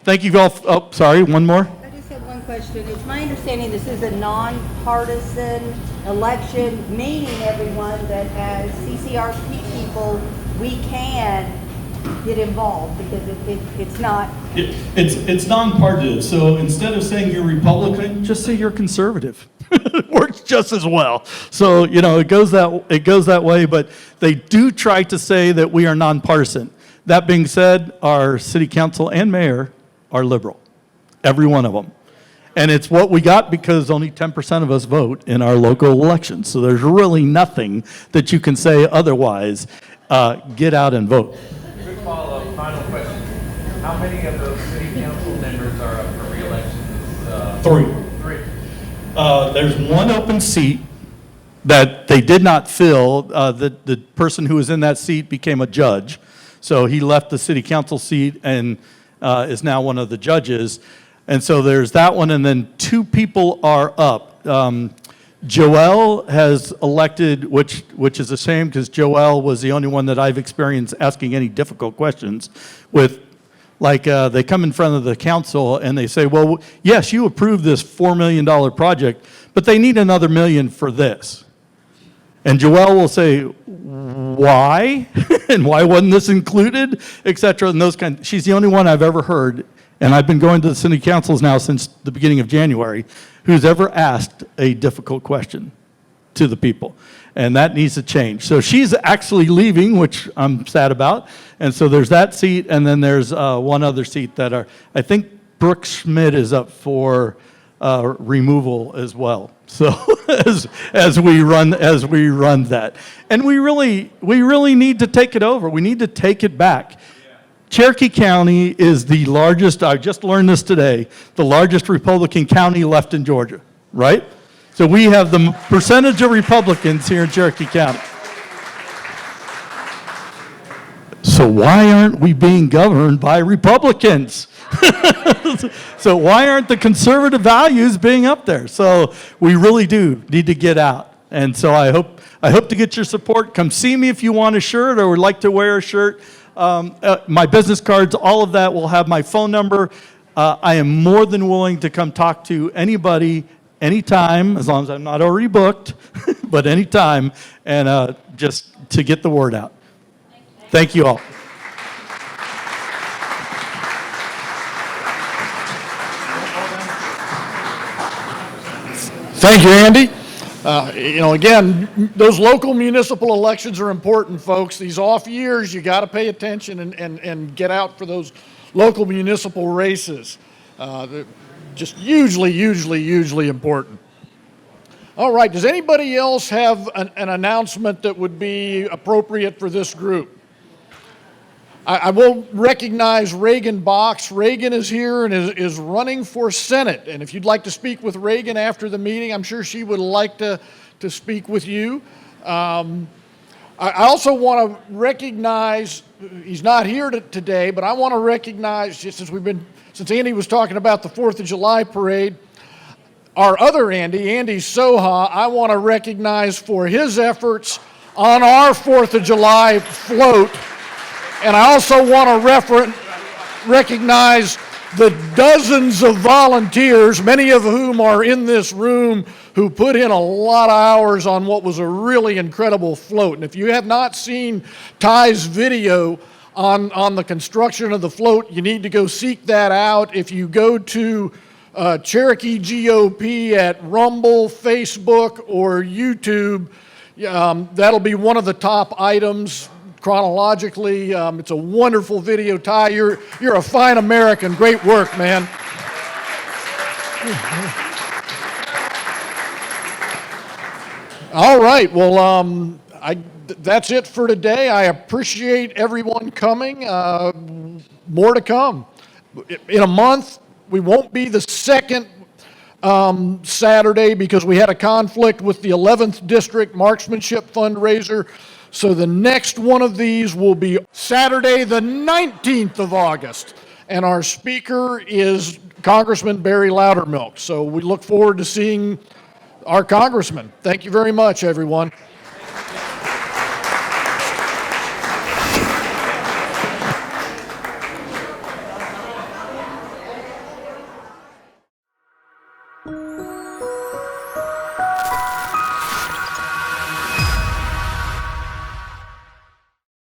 thank you all. Oh, sorry, one more. I just have one question. It's my understanding this is a nonpartisan election, meaning everyone that as CCRP people, we can get involved because it's not. It's non-partisan. So instead of saying you're Republican, just say you're conservative. It works just as well. So it goes that way. But they do try to say that we are nonpartisan. That being said, our city council and mayor are liberal, every one of them. And it's what we got because only 10% of us vote in our local elections. So there's really nothing that you can say otherwise. Get out and vote. Quick follow-up, final question. How many of those city council members are up for re-election? Three. There's one open seat that they did not fill. The person who was in that seat became a judge. So he left the city council seat and is now one of the judges. And so there's that one, and then two people are up. Joelle has elected, which is a shame because Joelle was the only one that I've experienced asking any difficult questions with. Like they come in front of the council and they say, well, yes, you approved this $4 million project, but they need another $1 million for this. And Joelle will say, why? And why wasn't this included? Et cetera, and those kind. She's the only one I've ever heard, and I've been going to the city councils now since the beginning of January, who's ever asked a difficult question to the people. And that needs to change. So she's actually leaving, which I'm sad about. And so there's that seat, and then there's one other seat that I think Brooke Schmidt is up for removal as well. So as we run that, and we really need to take it over. We need to take it back. Cherokee County is the largest. I just learned this today. The largest Republican county left in Georgia, right? So we have the percentage of Republicans here in Cherokee County. So why aren't we being governed by Republicans? So why aren't the conservative values being up there? So we really do need to get out. And so I hope to get your support. Come see me if you want a shirt or would like to wear a shirt. My business cards, all of that will have my phone number. I am more than willing to come talk to anybody anytime, as long as I'm not already booked, but anytime, and just to get the word out. Thank you all. Thank you, Andy. Again, those local municipal elections are important, folks. These off years, you got to pay attention and get out for those local municipal races. They're just hugely important. All right, does anybody else have an announcement that would be appropriate for this group? I will recognize Reagan Box. Reagan is here and is running for Senate. And if you'd like to speak with Reagan after the meeting, I'm sure she would like to speak with you. I also want to recognize, he's not here today, but I want to recognize, since Andy was talking about the 4th of July parade, our other Andy Soha, I want to recognize for his efforts on our 4th of July float. And I also want to recognize the dozens of volunteers, many of whom are in this room, who put in a lot of hours on what was a really incredible float. And if you have not seen Ty's video on the construction of the float, you need to go seek that out. If you go to Cherokee GOP at Rumble, Facebook, or YouTube, that'll be one of the top items. Chronologically, it's a wonderful video. Ty, you're a fine American. Great work, man. All right, well, that's it for today. I appreciate everyone coming. More to come. In a month, we won't be the second Saturday because we had a conflict with the 11th District Marksmanship Fundraiser. So the next one of these will be Saturday, the 19th of August. And our speaker is Congressman Barry Loudermilk. So we look forward to seeing our congressman. Thank you very much, everyone. Thank you.